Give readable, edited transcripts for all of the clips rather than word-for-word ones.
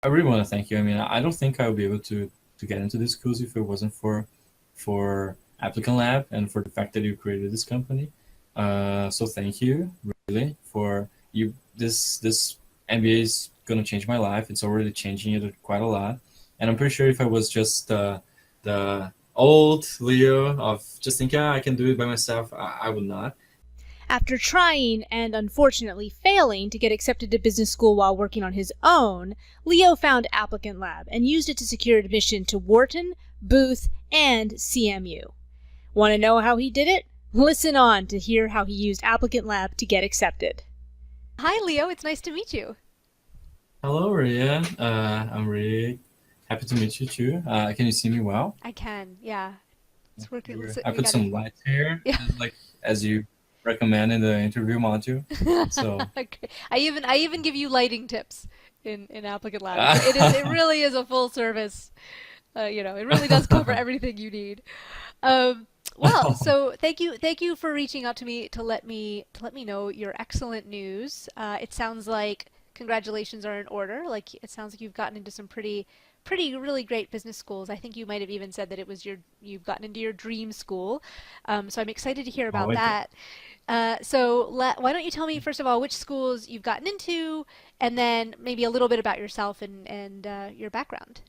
I really want to thank you. I mean, I don't think I would be able to get into these schools if it wasn't for Applicant Lab and for the fact that you created this company. So thank you, really, for you. This MBA is gonna change my life. It's already changing it quite a lot, and I'm pretty sure if I was just the old Leo of just thinking, I can do it by myself, I would not. After trying and unfortunately failing to get accepted to business school while working on his own, Leo found Applicant Lab and used it to secure admission to Wharton, Booth, and CMU. Want to know how he did it? Listen on to hear how he used Applicant Lab to get accepted. Hi, Leo. It's nice to meet you. Hello, Ria. I'm really happy to meet you too. Can you see me well? I can, yeah. It's working. I We put got some it. lights here, Yeah. like as you recommend in the interview module. So, Okay. I even give you lighting tips in Applicant Lab. It really is a full service. It really does cover everything you need. Um, well, so thank you for reaching out to me to let me know your excellent news. It sounds like congratulations are in order. Like it sounds like you've gotten into some pretty really great business schools. I think you might have even said that it was you've gotten into your dream school. So I'm excited to hear oh, about wait. that. Why don't you tell me first of all which schools you've gotten into, and then maybe a little bit about yourself and your background.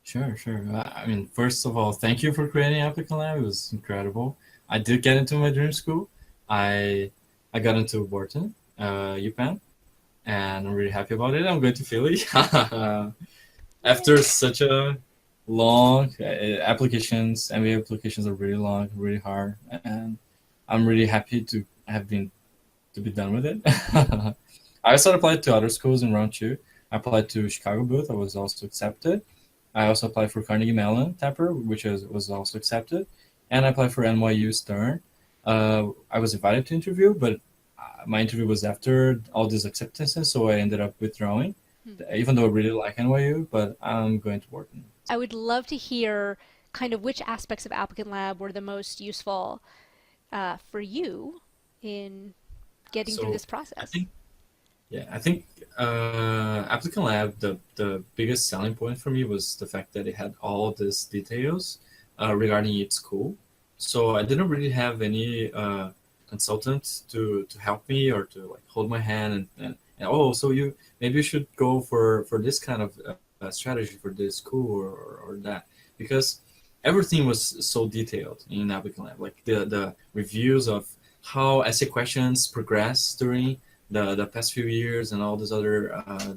Sure, sure. I mean, first of all, thank you for creating Applicant Lab. It was incredible. I did get into my dream school. I I got into Wharton, UPenn, and I'm really happy about it. I'm going to Philly after Yay. such a long applications. MBA applications are really long, really hard, and I'm really happy to have been to be done with it. I also applied to other schools in round two. I applied to Chicago Booth. I was also accepted. I also applied for Carnegie Mellon Tapper, which was also accepted, and I applied for NYU Stern. I was invited to interview, but my interview was after all these acceptances, so I ended up withdrawing. Hmm. Even though I really like NYU, but I'm going to Wharton. I would love to hear kind of which aspects of Applicant Lab were the most useful for you in getting through So this I process. think Yeah, I think Applicant Lab, the biggest selling point for me was the fact that it had all these details regarding each school. So I didn't really have any consultant to help me or to like hold my hand and oh, so maybe you should go for this kind of strategy for this school or that because everything was so detailed in Applicant Lab, like the reviews of how essay questions progress during the past few years and all these other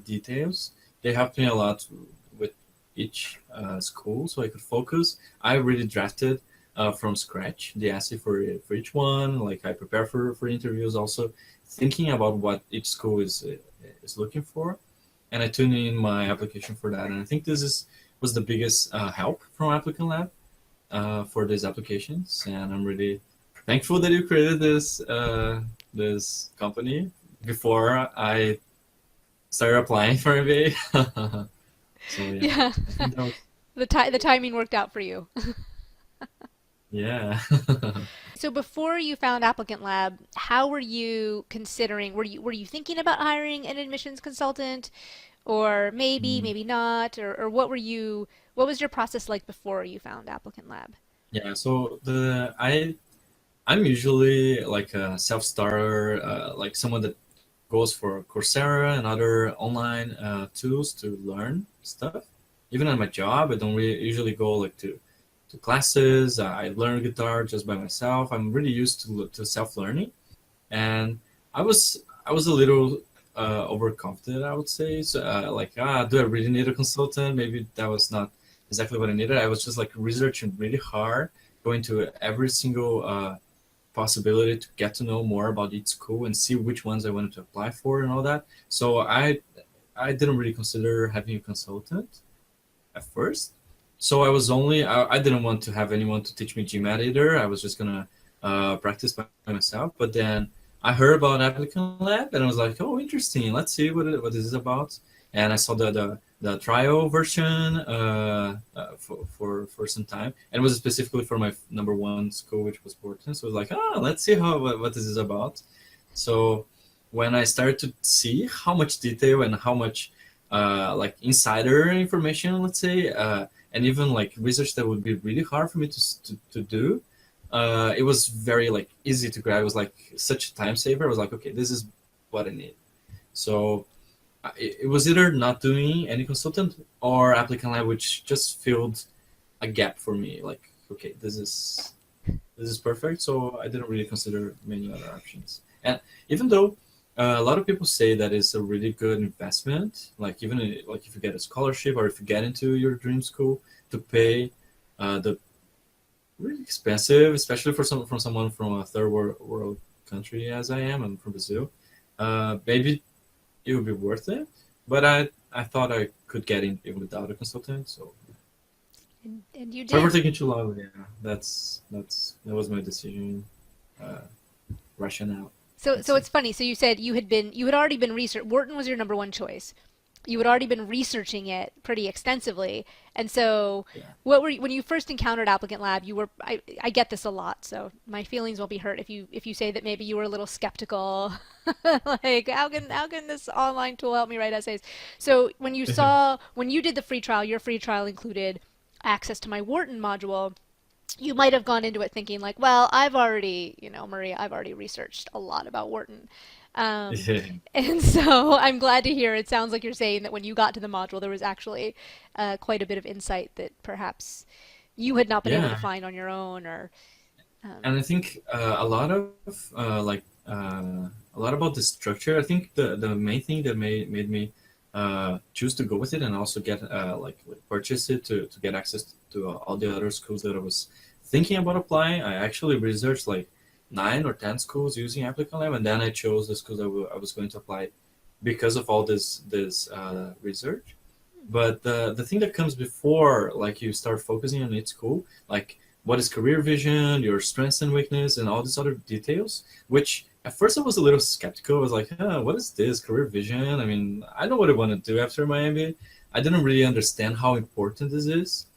details. They helped me a lot with each school, so I could focus. I really drafted from scratch the essay for each one. Like I prepare for interviews, also thinking about what each school is looking for, and I tune in my application for that. And I think this is was the biggest help from Applicant Lab for these applications, and I'm really thankful that you created this company before I started applying for MBA. So yeah, Yeah, I think that was the timing worked out for you. yeah. So before you found Applicant Lab, how were you considering? Were you thinking about hiring an admissions consultant, or Mm, maybe not, or what was your process like before you found Applicant Lab? yeah. So I'm usually like a self starter, like someone that goes for Coursera and other online tools to learn stuff. Even at my job, I don't really usually go like to classes. I learn guitar just by myself. I'm really used to self learning, and I was a little overconfident, I would say. So like, do I really need a consultant? Maybe that was not exactly what I needed. I was just like researching really hard, going to every single possibility to get to know more about each school and see which ones I wanted to apply for and all that. So I didn't really consider having a consultant at first. So I didn't want to have anyone to teach me GMAT either. I was just gonna practice by myself. But then I heard about Applicant Lab and I was like, oh, interesting. Let's see what this is about. And I saw the trial version for some time, and it was specifically for my number one school, which was Wharton. So I was like, let's see what this is about. So when I started to see how much detail and how much like insider information, let's say, and even like research that would be really hard for me to do. It was very like easy to grab. It was like such a time saver. I was like, okay, this is what I need. So it was either not doing any consultant or applicant lab, which just filled a gap for me. Like, okay, this is perfect. So I didn't really consider many other options. And even though a lot of people say that it's a really good investment, like even like if you get a scholarship or if you get into your dream school, to pay the really expensive, especially for someone from a third world country as I am. I'm from Brazil. Maybe it would be worth it, but I thought I could get in even without a consultant. So And you if I were did. taking too long, yeah, that was my decision rationale. So I'd so say. it's funny. So you said you had already been research. Wharton was your number one choice. You had already been researching it pretty extensively. And so Yeah. what were you, when you first encountered Applicant Lab, you were I get this a lot, so my feelings won't be hurt if you say that maybe you were a little skeptical. Like how can this online tool help me write essays? So when you did the free trial, your free trial included access to my Wharton module. You might have gone into it thinking like, well, I've already, Maria, I've already researched a lot about Wharton. Um, Yeah. and so I'm glad to hear it sounds like you're saying that when you got to the module, there was actually quite a bit of insight that perhaps you had not been able to Yeah. find on your own or, um, And I think a lot about the structure. I think the main thing that made me choose to go with it and also get like purchase it to get access to all the other schools that I was thinking about applying. I actually researched like 9 or 10 schools using Applicant Lab, and then I chose the schools I was going to apply because of all this research. But the thing that comes before, like you start focusing on each school, like what is career vision, your strengths and weakness, and all these other details, which at first I was a little skeptical. I was like, what is this career vision? I mean, I know what I want to do after my MBA. I didn't really understand how important this is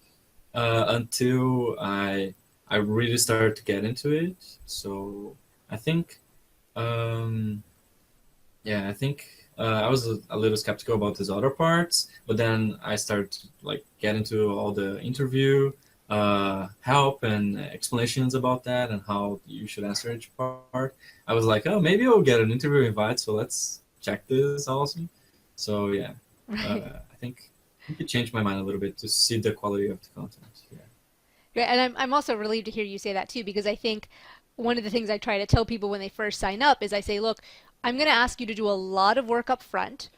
until I really started to get into it. So I think um, yeah, I think I was a little skeptical about these other parts, but then I started to like get into all the interview help and explanations about that and how you should answer each part. I was like, oh, maybe I'll get an interview invite, so let's check this also. So yeah, right. I think it changed my mind a little bit to see the quality of the content. Yeah. Yeah, and I'm also relieved to hear you say that too, because I think one of the things I try to tell people when they first sign up is I say, look, I'm going to ask you to do a lot of work up front,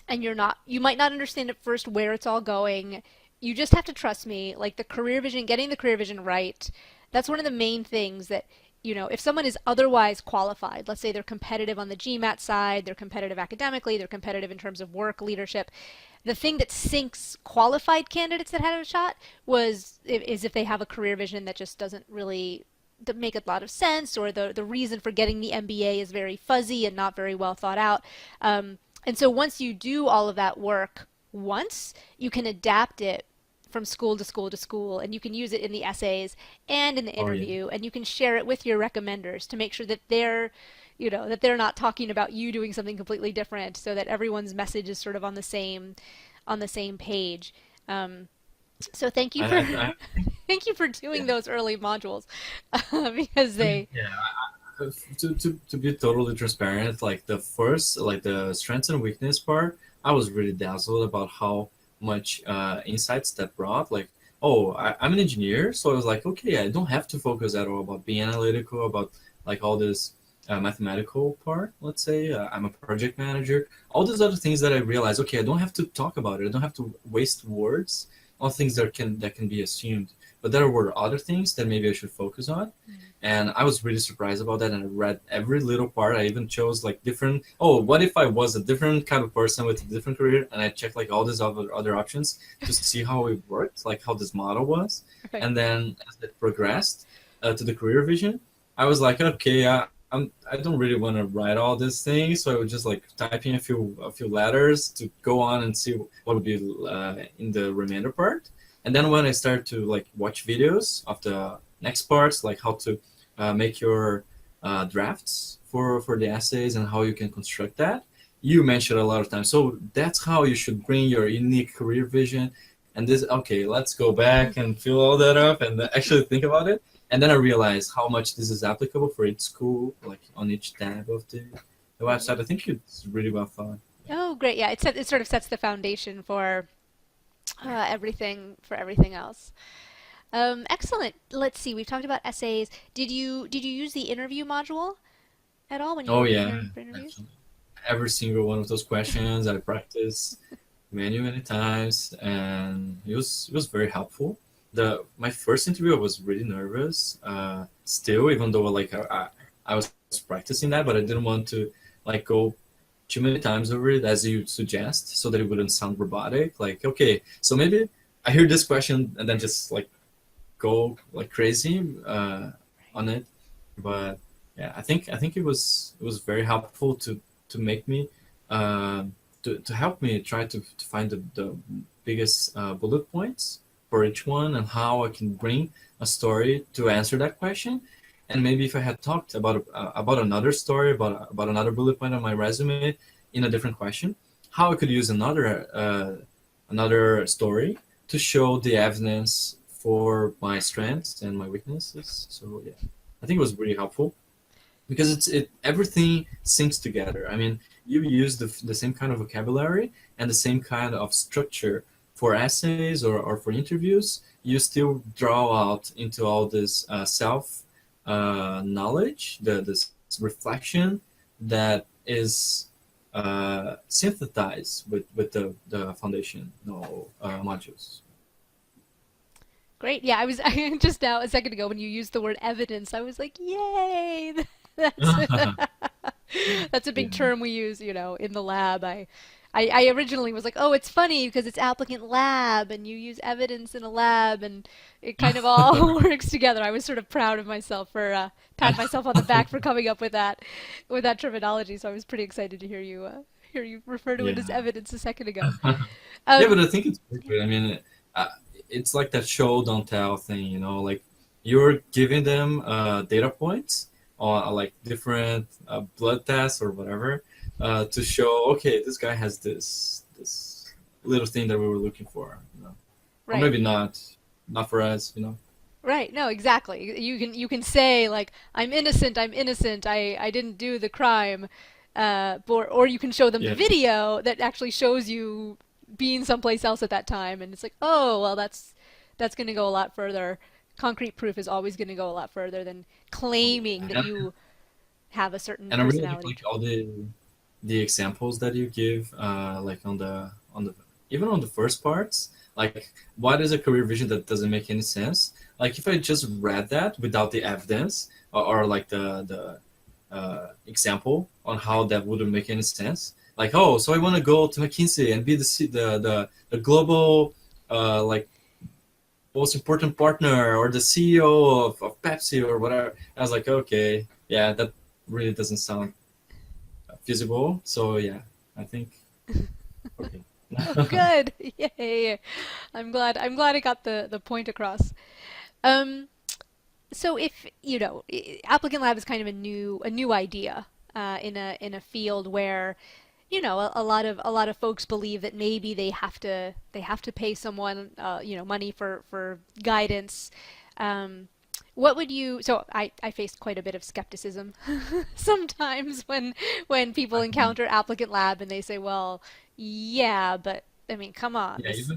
and you might not understand at first where it's all going. You just have to trust me. Like the career vision, getting the career vision right, that's one of the main things that, if someone is otherwise qualified, let's say they're competitive on the GMAT side, they're competitive academically, they're competitive in terms of work leadership, the thing that sinks qualified candidates that had a shot is if they have a career vision that just doesn't really make a lot of sense, or the reason for getting the MBA is very fuzzy and not very well thought out. And so once you do all of that work once, you can adapt it from school to school to school, and you can use it in the essays and in the Oh yeah. interview, and you can share it with your recommenders to make sure that they're not talking about you doing something completely different, so that everyone's message is sort of on the same page. Um, so thank you for I thank you for doing yeah. those early modules because I mean, they yeah. To be totally transparent, like the first, like the strengths and weakness part, I was really dazzled about how much insights that brought. Like, oh, I'm an engineer, so I was like, okay, I don't have to focus at all about being analytical, about like all this mathematical part. Let's say I'm a project manager, all these other things that I realized. Okay, I don't have to talk about it. I don't have to waste words on things that can be assumed. But there were other things that maybe I should focus on, and I was really surprised about that. And I read every little part. I even chose like different. Oh, what if I was a different kind of person with a different career? And I checked like all these other options just to see how it worked, like how this model was. right. And then as it progressed to the career vision, I was like, okay, I don't really want to write all these things, so I would just like type in a few letters to go on and see what would be in the remainder part. And then when I started to like watch videos of the next parts, like how to make your drafts for the essays and how you can construct that, you mentioned a lot of times. So that's how you should bring your unique career vision. And this, okay, let's go back and fill all that up and actually think about it. And then I realized how much this is applicable for each school, like on each tab of the website. I think it's really well thought. Oh, great. Yeah, it sort of sets the foundation for everything else. Excellent. Let's see. We've talked about essays. Did you use the interview module at all when you Oh were yeah, preparing for interviews? actually. Every single one of those questions I practiced many times, and it was very helpful. The My first interview I was really nervous. Still, even though like I was practicing that, but I didn't want to like go too many times over it as you suggest, so that it wouldn't sound robotic. Like, okay, so maybe I hear this question and then just like go like crazy on it. But yeah, I think it was very helpful to make me uh, to help me try to find the biggest bullet points for each one and how I can bring a story to answer that question. And maybe if I had talked about another story about another bullet point on my resume in a different question, how I could use another story to show the evidence for my strengths and my weaknesses. So yeah, I think it was really helpful because it everything syncs together. I mean, you use the same kind of vocabulary and the same kind of structure for essays or for interviews. You still draw out into all this self knowledge, this reflection that is synthesized with the foundation modules. Great. Yeah, I was just now a second ago when you used the word evidence, I was like, yay! That's that's a big Yeah. term we use, in the lab. I originally was like, oh, it's funny because it's applicant lab and you use evidence in a lab and it kind of all works together. I was sort of proud of myself for pat myself on the back for coming up with that terminology. So I was pretty excited to hear you refer to it as Yeah. evidence a second ago. Yeah, but Um, I think it's perfect. I mean, uh, it's like that show don't tell thing, like you're giving them data points or like different blood tests or whatever to show, okay, this guy has this little thing that we were looking for. Or right. maybe not for us. Right. No, exactly. You can say like I'm innocent. I didn't do the crime. Or you can show them the Yeah, video that actually shows you being someplace else at that time and it's like, "Oh, well that's going to go a lot further. Concrete proof is always going to go a lot further than claiming that yeah. you have a certain And I really personality." like all the examples that you give, like on the even on the first parts. Like, what is a career vision that doesn't make any sense? Like, if I just read that without the evidence or like the example on how that wouldn't make any sense. Like, oh, so I want to go to McKinsey and be the global like most important partner or the CEO of Pepsi or whatever. I was like, okay, yeah, that really doesn't sound feasible. So yeah, I think okay. Oh, good. Yay. I'm glad I got the point across. Um, So if, Applicant Lab is kind of a new idea in a field where, a lot of folks believe that maybe they have to pay someone money for guidance. Um, what would you so I faced quite a bit of skepticism sometimes when people encounter Applicant Lab and they say, well, yeah, but I mean, come on, Yeah, this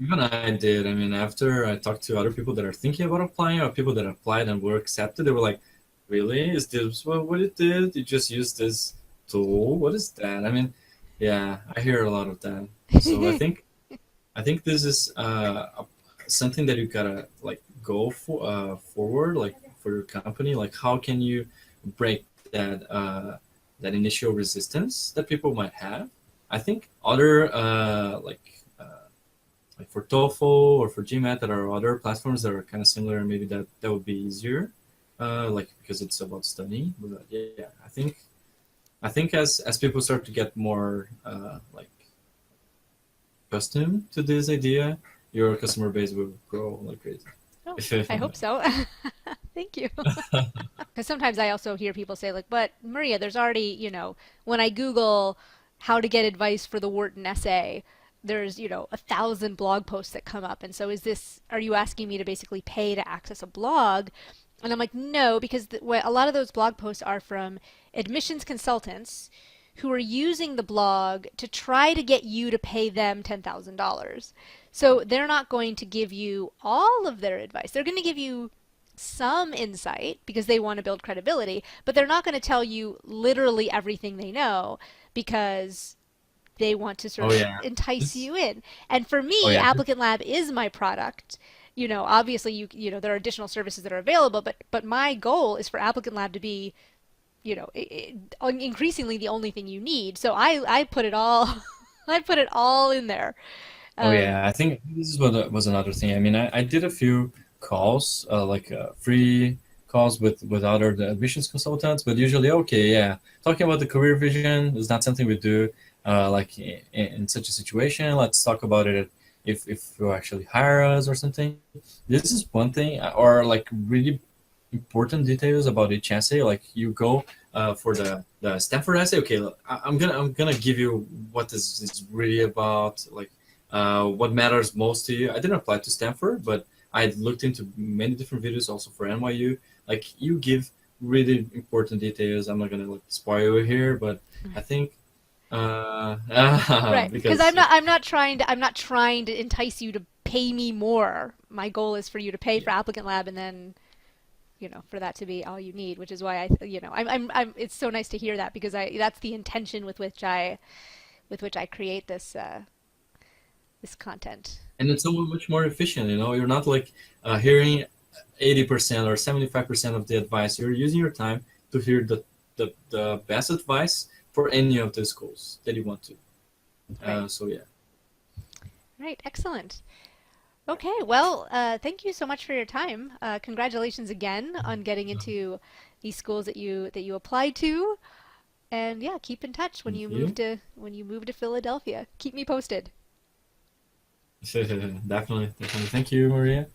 even I did. I mean, after I talked to other people that are thinking about applying or people that applied and were accepted, they were like, "Really? Is this what it did? You just use this tool? What is that?" I mean, yeah, I hear a lot of that. So I think this is something that you gotta like go forward, like for your company. Like, how can you break that initial resistance that people might have? I think other like for TOEFL or for GMAT, that are other platforms that are kind of similar, maybe that would be easier, like because it's about studying. But yeah, I think as people start to get more like accustomed to this idea, your customer base will grow like crazy. Oh, If I I'm hope so. Thank you. Because sometimes I also hear people say like, but Maria, there's already, when I Google, how to get advice for the Wharton essay, there's, 1,000 blog posts that come up. And so are you asking me to basically pay to access a blog? And I'm like, no, because a lot of those blog posts are from admissions consultants who are using the blog to try to get you to pay them $10,000. So they're not going to give you all of their advice. They're going to give you some insight because they want to build credibility, but they're not going to tell you literally everything they know because they want to sort of entice you in. And for me, ApplicantLab is my product. Obviously there are additional services that are available, but my goal is for ApplicantLab to be, increasingly the only thing you need. So I put it all, I put it all in there. I think this is what was another thing. I mean, I did a few calls, free calls with other admissions consultants, but usually, talking about the career vision is not something we do. In such a situation, let's talk about it if you actually hire us or something. This is one thing, or like really important details about each essay. Like you go for the Stanford essay. Okay, I'm gonna give you what this is really about. Like what matters most to you. I didn't apply to Stanford, but I looked into many different videos also for NYU. Like you give really important details. I'm not gonna spoil you here, but I think. Right, because I'm not trying to entice you to pay me more. My goal is for you to pay for ApplicantLab, and then for that to be all you need, which is why I'm it's so nice to hear that, because that's the intention with which I create this this content. And it's so much more efficient. You're not like hearing 80% or 75% of the advice. You're using your time to hear the best advice for any of the schools that you want to. Right. Right, excellent. Okay, well, thank you so much for your time. Congratulations again on getting into these schools that you applied to, and keep in touch when you move to Philadelphia. Keep me posted. Definitely. Thank you, Maria.